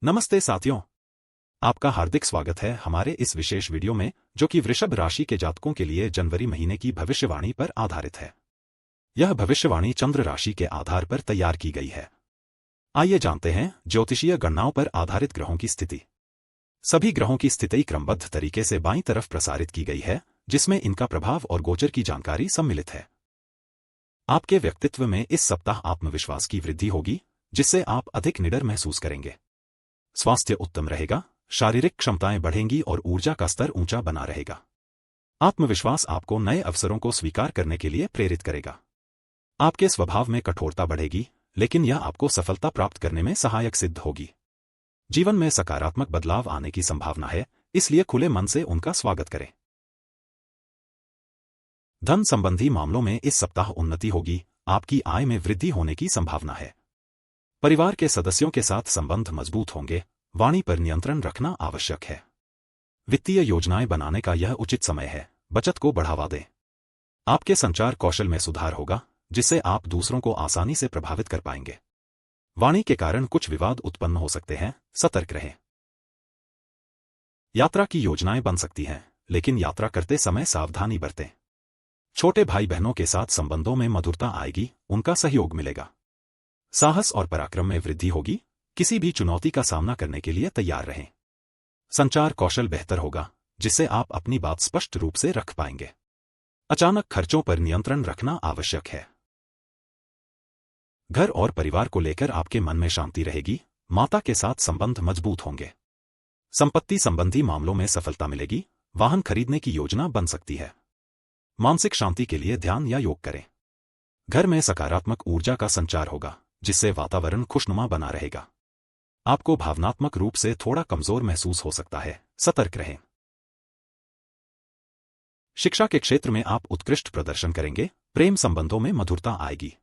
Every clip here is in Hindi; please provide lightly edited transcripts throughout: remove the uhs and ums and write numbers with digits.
नमस्ते साथियों, आपका हार्दिक स्वागत है हमारे इस विशेष वीडियो में जो कि वृषभ राशि के जातकों के लिए जनवरी महीने की भविष्यवाणी पर आधारित है। यह भविष्यवाणी चंद्र राशि के आधार पर तैयार की गई है। आइए जानते हैं ज्योतिषीय गणनाओं पर आधारित ग्रहों की स्थिति। सभी ग्रहों की स्थिति क्रमबद्ध तरीके से बाईं तरफ प्रसारित की गई है, जिसमें इनका प्रभाव और गोचर की जानकारी सम्मिलित है। आपके व्यक्तित्व में इस सप्ताह आत्मविश्वास की वृद्धि होगी, जिससे आप अधिक निडर महसूस करेंगे। स्वास्थ्य उत्तम रहेगा, शारीरिक क्षमताएं बढ़ेंगी और ऊर्जा का स्तर ऊंचा बना रहेगा। आत्मविश्वास आपको नए अवसरों को स्वीकार करने के लिए प्रेरित करेगा। आपके स्वभाव में कठोरता बढ़ेगी, लेकिन यह आपको सफलता प्राप्त करने में सहायक सिद्ध होगी। जीवन में सकारात्मक बदलाव आने की संभावना है, इसलिए खुले मन से उनका स्वागत करें। धन संबंधी मामलों में इस सप्ताह उन्नति होगी, आपकी आय में वृद्धि होने की संभावना है। परिवार के सदस्यों के साथ संबंध मजबूत होंगे, वाणी पर नियंत्रण रखना आवश्यक है। वित्तीय योजनाएं बनाने का यह उचित समय है, बचत को बढ़ावा दें। आपके संचार कौशल में सुधार होगा, जिससे आप दूसरों को आसानी से प्रभावित कर पाएंगे। वाणी के कारण कुछ विवाद उत्पन्न हो सकते हैं, सतर्क रहें। यात्रा की योजनाएं बन सकती हैं, लेकिन यात्रा करते समय सावधानी बरतें। छोटे भाई बहनों के साथ संबंधों में मधुरता आएगी, उनका सहयोग मिलेगा। साहस और पराक्रम में वृद्धि होगी, किसी भी चुनौती का सामना करने के लिए तैयार रहें। संचार कौशल बेहतर होगा, जिससे आप अपनी बात स्पष्ट रूप से रख पाएंगे। अचानक खर्चों पर नियंत्रण रखना आवश्यक है। घर और परिवार को लेकर आपके मन में शांति रहेगी, माता के साथ संबंध मजबूत होंगे। संपत्ति संबंधी मामलों में सफलता मिलेगी, वाहन खरीदने की योजना बन सकती है। मानसिक शांति के लिए ध्यान या योग करें। घर में सकारात्मक ऊर्जा का संचार होगा, जिससे वातावरण खुशनुमा बना रहेगा। आपको भावनात्मक रूप से थोड़ा कमजोर महसूस हो सकता है, सतर्क रहें। शिक्षा के क्षेत्र में आप उत्कृष्ट प्रदर्शन करेंगे, प्रेम संबंधों में मधुरता आएगी।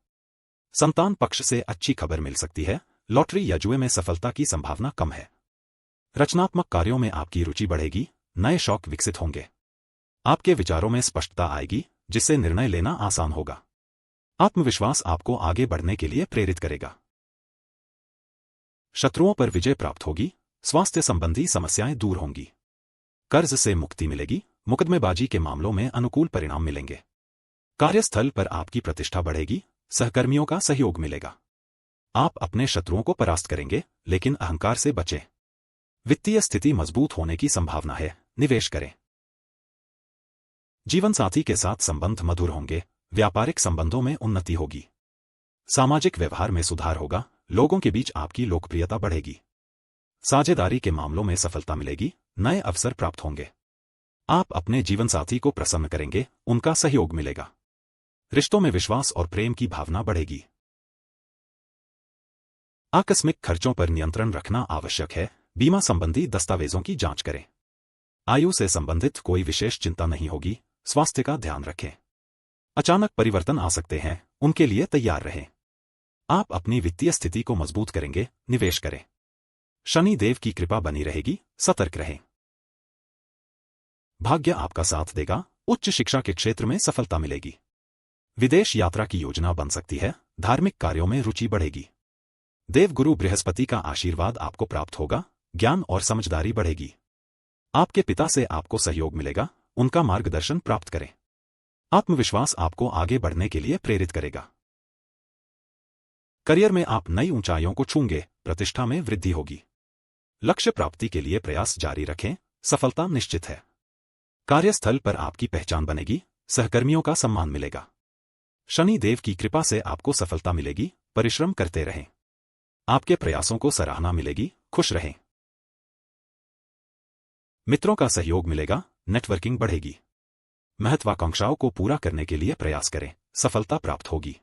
संतान पक्ष से अच्छी खबर मिल सकती है, लॉटरी या जुए में सफलता की संभावना कम है। रचनात्मक कार्यों में आपकी रुचि बढ़ेगी, नए शौक विकसित होंगे। आपके विचारों में स्पष्टता आएगी, जिससे निर्णय लेना आसान होगा। आत्मविश्वास आपको आगे बढ़ने के लिए प्रेरित करेगा। शत्रुओं पर विजय प्राप्त होगी, स्वास्थ्य संबंधी समस्याएं दूर होंगी। कर्ज से मुक्ति मिलेगी, मुकदमेबाजी के मामलों में अनुकूल परिणाम मिलेंगे। कार्यस्थल पर आपकी प्रतिष्ठा बढ़ेगी, सहकर्मियों का सहयोग मिलेगा। आप अपने शत्रुओं को परास्त करेंगे, लेकिन अहंकार से बचें। वित्तीय स्थिति मजबूत होने की संभावना है, निवेश करें। जीवन साथी के साथ संबंध मधुर होंगे, व्यापारिक संबंधों में उन्नति होगी। सामाजिक व्यवहार में सुधार होगा, लोगों के बीच आपकी लोकप्रियता बढ़ेगी। साझेदारी के मामलों में सफलता मिलेगी, नए अवसर प्राप्त होंगे। आप अपने जीवनसाथी को प्रसन्न करेंगे, उनका सहयोग मिलेगा। रिश्तों में विश्वास और प्रेम की भावना बढ़ेगी। आकस्मिक खर्चों पर नियंत्रण रखना आवश्यक है, बीमा संबंधी दस्तावेजों की जांच करें। आयु से संबंधित कोई विशेष चिंता नहीं होगी, स्वास्थ्य का ध्यान रखें। अचानक परिवर्तन आ सकते हैं, उनके लिए तैयार रहें। आप अपनी वित्तीय स्थिति को मजबूत करेंगे, निवेश करें। शनि देव की कृपा बनी रहेगी, सतर्क रहें। भाग्य आपका साथ देगा, उच्च शिक्षा के क्षेत्र में सफलता मिलेगी। विदेश यात्रा की योजना बन सकती है, धार्मिक कार्यों में रुचि बढ़ेगी। देवगुरु बृहस्पति का आशीर्वाद आपको प्राप्त होगा, ज्ञान और समझदारी बढ़ेगी। आपके पिता से आपको सहयोग मिलेगा, उनका मार्गदर्शन प्राप्त करें। आत्मविश्वास आपको आगे बढ़ने के लिए प्रेरित करेगा। करियर में आप नई ऊंचाइयों को छूंगे, प्रतिष्ठा में वृद्धि होगी। लक्ष्य प्राप्ति के लिए प्रयास जारी रखें, सफलता निश्चित है। कार्यस्थल पर आपकी पहचान बनेगी, सहकर्मियों का सम्मान मिलेगा। शनि देव की कृपा से आपको सफलता मिलेगी, परिश्रम करते रहें। आपके प्रयासों को सराहना मिलेगी, खुश रहें। मित्रों का सहयोग मिलेगा, नेटवर्किंग बढ़ेगी। महत्वाकांक्षाओं को पूरा करने के लिए प्रयास करें, सफलता प्राप्त होगी।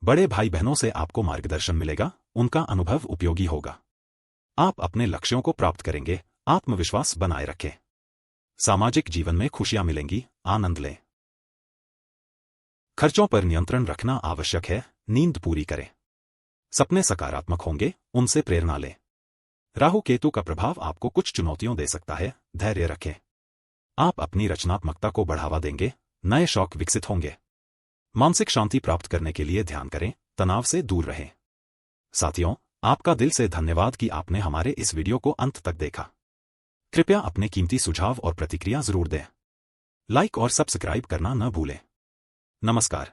बड़े भाई बहनों से आपको मार्गदर्शन मिलेगा, उनका अनुभव उपयोगी होगा। आप अपने लक्ष्यों को प्राप्त करेंगे, आत्मविश्वास बनाए रखें। सामाजिक जीवन में खुशियां मिलेंगी, आनंद लें। खर्चों पर नियंत्रण रखना आवश्यक है, नींद पूरी करें। सपने सकारात्मक होंगे, उनसे प्रेरणा लें। राहु केतु का प्रभाव आपको कुछ चुनौतियां दे सकता है, धैर्य रखें। आप अपनी रचनात्मकता को बढ़ावा देंगे, नए शौक विकसित होंगे। मानसिक शांति प्राप्त करने के लिए ध्यान करें, तनाव से दूर रहें। साथियों, आपका दिल से धन्यवाद कि आपने हमारे इस वीडियो को अंत तक देखा। कृपया अपने कीमती सुझाव और प्रतिक्रिया जरूर दें। लाइक और सब्सक्राइब करना न भूलें। नमस्कार।